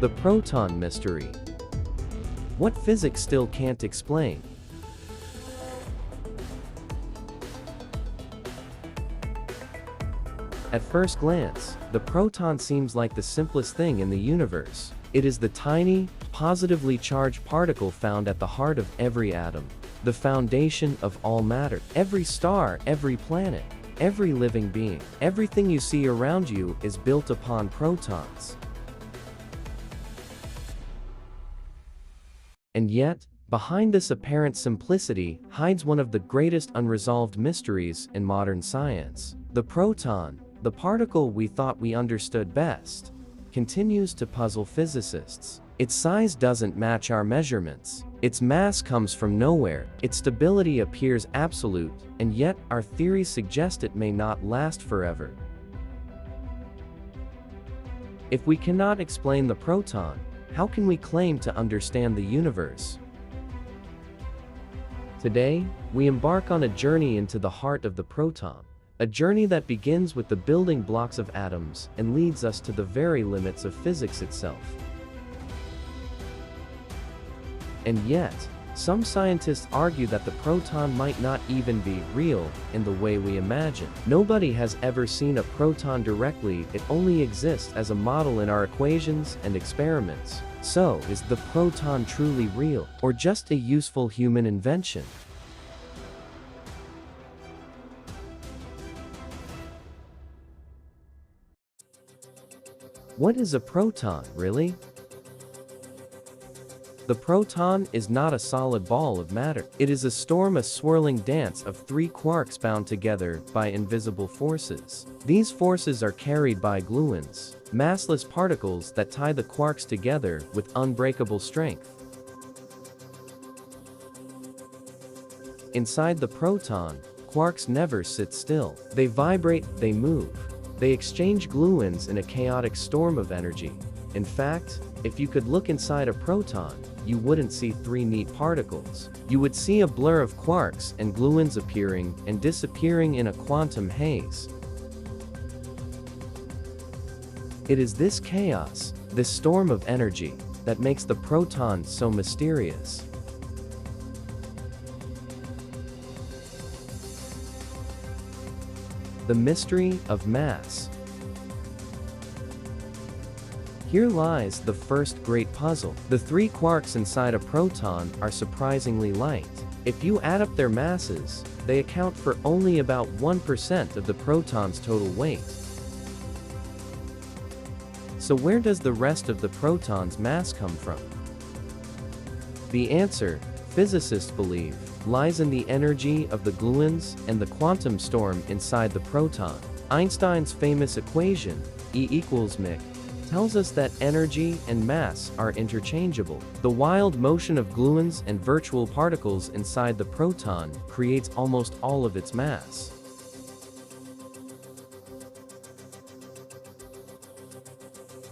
The proton mystery. What physics still can't explain. At first glance, the proton seems like the simplest thing in the universe. It is the tiny, positively charged particle found at the heart of every atom, the foundation of all matter. Every star, every planet, every living being, everything you see around you is built upon protons. And yet, behind this apparent simplicity hides one of the greatest unresolved mysteries in modern science. The proton, the particle we thought we understood best, continues to puzzle physicists. Its size doesn't match our measurements. Its mass comes from nowhere. Its stability appears absolute, and yet our theories suggest it may not last forever. If we cannot explain the proton, how can we claim to understand the universe? Today, we embark on a journey into the heart of the proton. A journey that begins with the building blocks of atoms and leads us to the very limits of physics itself. And yet, some scientists argue that the proton might not even be real in the way we imagine. Nobody has ever seen a proton directly, it only exists as a model in our equations and experiments. So, is the proton truly real, or just a useful human invention? What is a proton, really? The proton is not a solid ball of matter. It is a storm, a swirling dance of three quarks bound together by invisible forces. These forces are carried by gluons, massless particles that tie the quarks together with unbreakable strength. Inside the proton, quarks never sit still. They vibrate, they move. They exchange gluons in a chaotic storm of energy. In fact, if you could look inside a proton, you wouldn't see three neat particles. You would see a blur of quarks and gluons appearing and disappearing in a quantum haze. It is this chaos, this storm of energy, that makes the proton so mysterious. The mystery of mass. Here lies the first great puzzle. The three quarks inside a proton are surprisingly light. If you add up their masses, they account for only about 1% of the proton's total weight. So where does the rest of the proton's mass come from? The answer, physicists believe, lies in the energy of the gluons and the quantum storm inside the proton. Einstein's famous equation, E equals mc, tells us that energy and mass are interchangeable. The wild motion of gluons and virtual particles inside the proton creates almost all of its mass.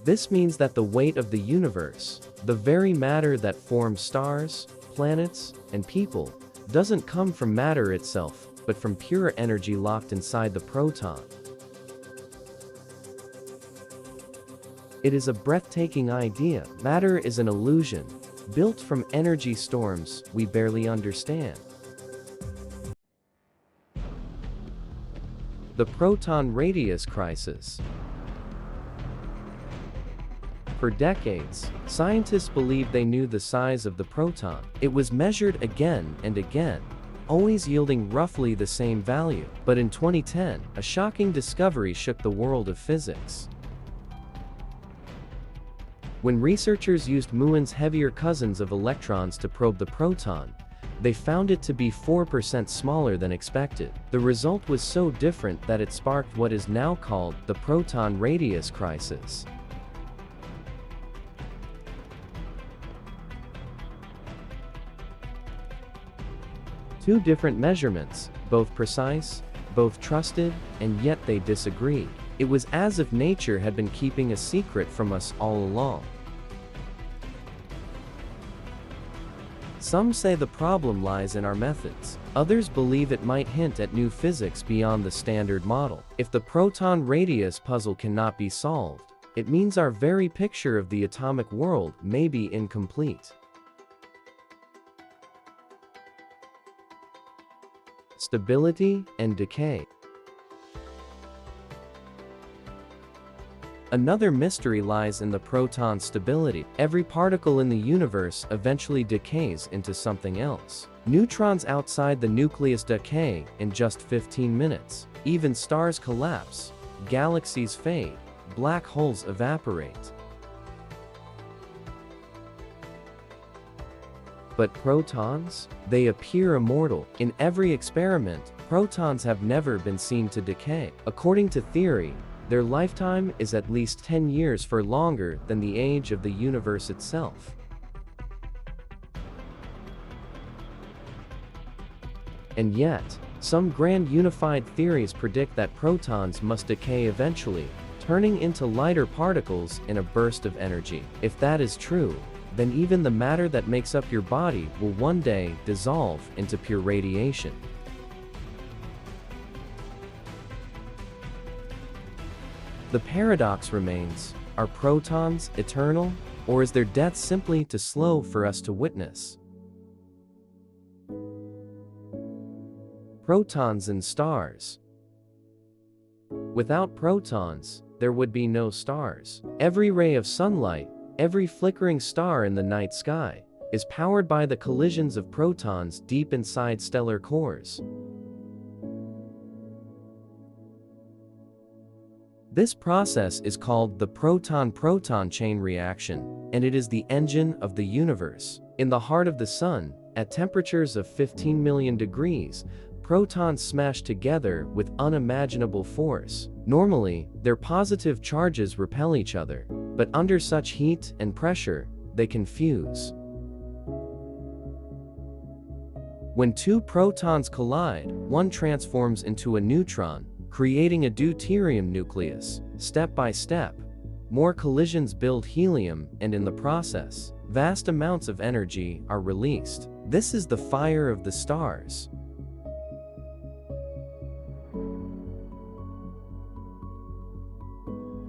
This means that the weight of the universe, the very matter that forms stars, planets, and people, doesn't come from matter itself, but from pure energy locked inside the proton. It is a breathtaking idea. Matter is an illusion, built from energy storms we barely understand. The proton radius crisis. For decades, scientists believed they knew the size of the proton. It was measured again and again, always yielding roughly the same value. But in 2010, a shocking discovery shook the world of physics. When researchers used muon's heavier cousins of electrons to probe the proton, they found it to be 4% smaller than expected. The result was so different that it sparked what is now called the proton radius crisis. Two different measurements, both precise, both trusted, and yet they disagreed. It was as if nature had been keeping a secret from us all along. Some say the problem lies in our methods. Others believe it might hint at new physics beyond the standard model. If the proton radius puzzle cannot be solved, it means our very picture of the atomic world may be incomplete. Stability and decay. Another mystery lies in the proton's stability. Every particle in the universe eventually decays into something else. Neutrons outside the nucleus decay in just 15 minutes. Even stars collapse, galaxies fade, black holes evaporate. But protons? They appear immortal. In every experiment, protons have never been seen to decay. According to theory, their lifetime is at least 10 years longer than the age of the universe itself. And yet, some grand unified theories predict that protons must decay eventually, turning into lighter particles in a burst of energy. If that is true, then even the matter that makes up your body will one day dissolve into pure radiation. The paradox remains: are protons eternal, or is their death simply too slow for us to witness? Protons and stars. Without protons, there would be no stars. Every ray of sunlight, every flickering star in the night sky, is powered by the collisions of protons deep inside stellar cores. This process is called the proton-proton chain reaction, and it is the engine of the universe. In the heart of the Sun, at temperatures of 15 million degrees, protons smash together with unimaginable force. Normally, their positive charges repel each other, but under such heat and pressure, they can fuse. When two protons collide, one transforms into a neutron, creating a deuterium nucleus. Step by step, more collisions build helium, and in the process, vast amounts of energy are released. This is the fire of the stars.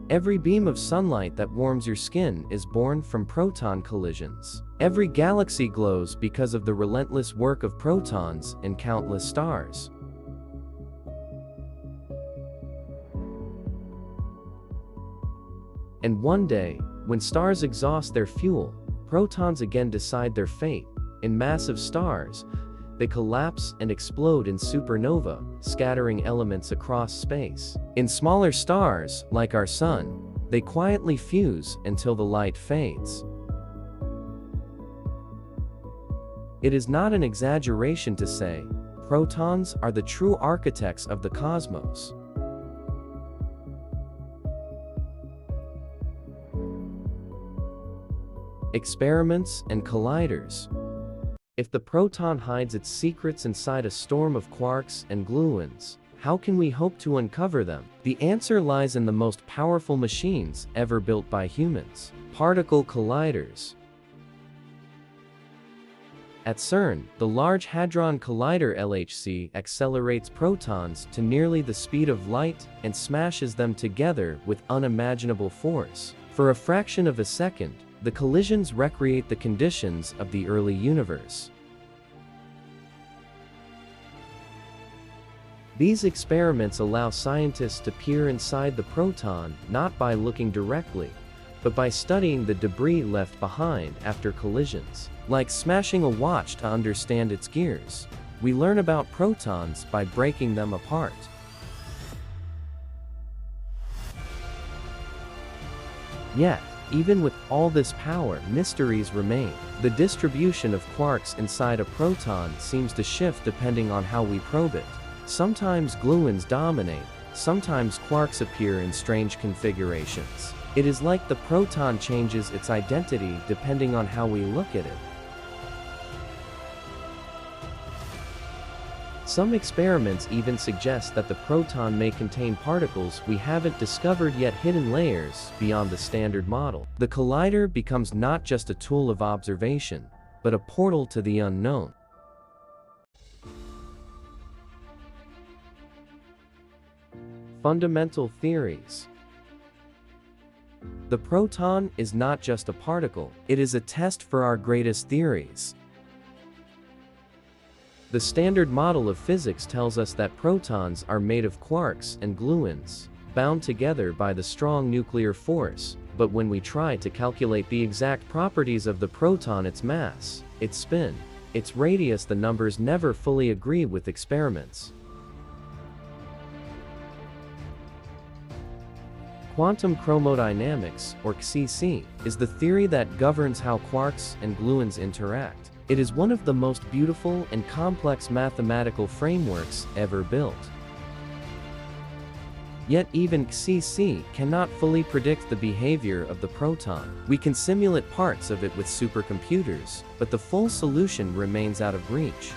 Every beam of sunlight that warms your skin is born from proton collisions. Every galaxy glows because of the relentless work of protons and countless stars. And one day, when stars exhaust their fuel, protons again decide their fate. In massive stars, they collapse and explode in supernova, scattering elements across space. In smaller stars, like our Sun, they quietly fuse until the light fades. It is not an exaggeration to say, protons are the true architects of the cosmos. Experiments and colliders. If the proton hides its secrets inside a storm of quarks and gluons, how can we hope to uncover them? The answer lies in the most powerful machines ever built by humans: particle colliders. At CERN, the Large Hadron Collider LHC accelerates protons to nearly the speed of light and smashes them together with unimaginable force. For a fraction of a second, the collisions recreate the conditions of the early universe. These experiments allow scientists to peer inside the proton not by looking directly, but by studying the debris left behind after collisions. Like smashing a watch to understand its gears, we learn about protons by breaking them apart. Yet, even with all this power, mysteries remain. The distribution of quarks inside a proton seems to shift depending on how we probe it. Sometimes gluons dominate, sometimes quarks appear in strange configurations. It is like the proton changes its identity depending on how we look at it. Some experiments even suggest that the proton may contain particles we haven't discovered yet, hidden layers beyond the standard model. The collider becomes not just a tool of observation, but a portal to the unknown. Fundamental theories. The proton is not just a particle, it is a test for our greatest theories. The standard model of physics tells us that protons are made of quarks and gluons, bound together by the strong nuclear force, but when we try to calculate the exact properties of the proton, its mass, its spin, its radius, the numbers never fully agree with experiments. Quantum chromodynamics, or QCD, is the theory that governs how quarks and gluons interact. It is one of the most beautiful and complex mathematical frameworks ever built. Yet even QCD cannot fully predict the behavior of the proton. We can simulate parts of it with supercomputers, but the full solution remains out of reach.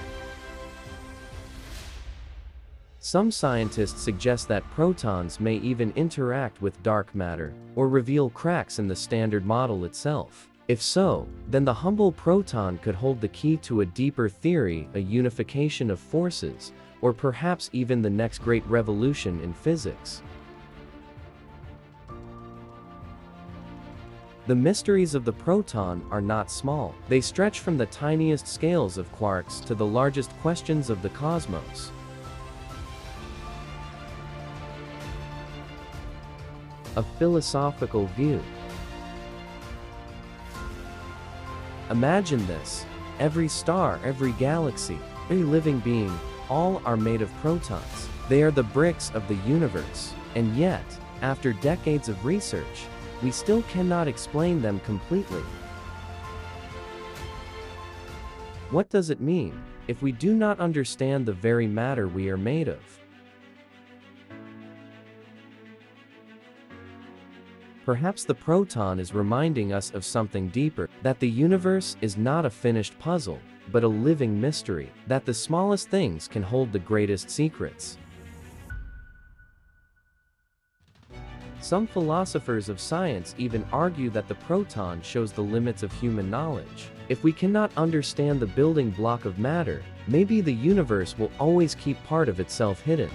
Some scientists suggest that protons may even interact with dark matter, or reveal cracks in the standard model itself. If so, then the humble proton could hold the key to a deeper theory, a unification of forces, or perhaps even the next great revolution in physics. The mysteries of the proton are not small. They stretch from the tiniest scales of quarks to the largest questions of the cosmos. A philosophical view. Imagine this: every star, every galaxy, every living being, all are made of protons. They are the bricks of the universe, and yet, after decades of research, we still cannot explain them completely. What does it mean if we do not understand the very matter we are made of? Perhaps the proton is reminding us of something deeper, that the universe is not a finished puzzle, but a living mystery, that the smallest things can hold the greatest secrets. Some philosophers of science even argue that the proton shows the limits of human knowledge. If we cannot understand the building block of matter, maybe the universe will always keep part of itself hidden.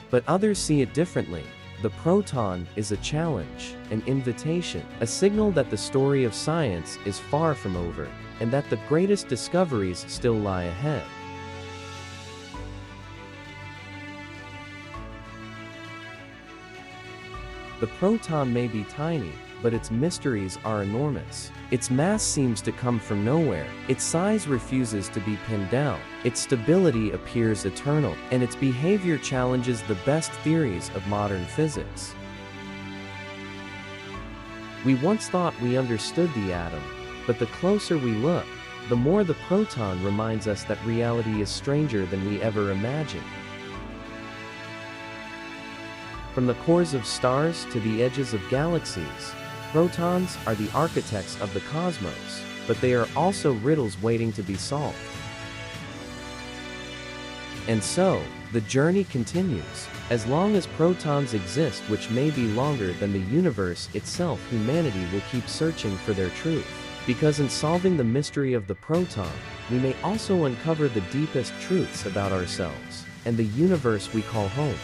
But others see it differently. The proton is a challenge, an invitation, a signal that the story of science is far from over, and that the greatest discoveries still lie ahead. The proton may be tiny, but its mysteries are enormous. Its mass seems to come from nowhere, its size refuses to be pinned down, its stability appears eternal, and its behavior challenges the best theories of modern physics. We once thought we understood the atom, but the closer we look, the more the proton reminds us that reality is stranger than we ever imagined. From the cores of stars to the edges of galaxies, protons are the architects of the cosmos, but they are also riddles waiting to be solved. And so, the journey continues. As long as protons exist, which may be longer than the universe itself, humanity will keep searching for their truth. Because in solving the mystery of the proton, we may also uncover the deepest truths about ourselves and the universe we call home.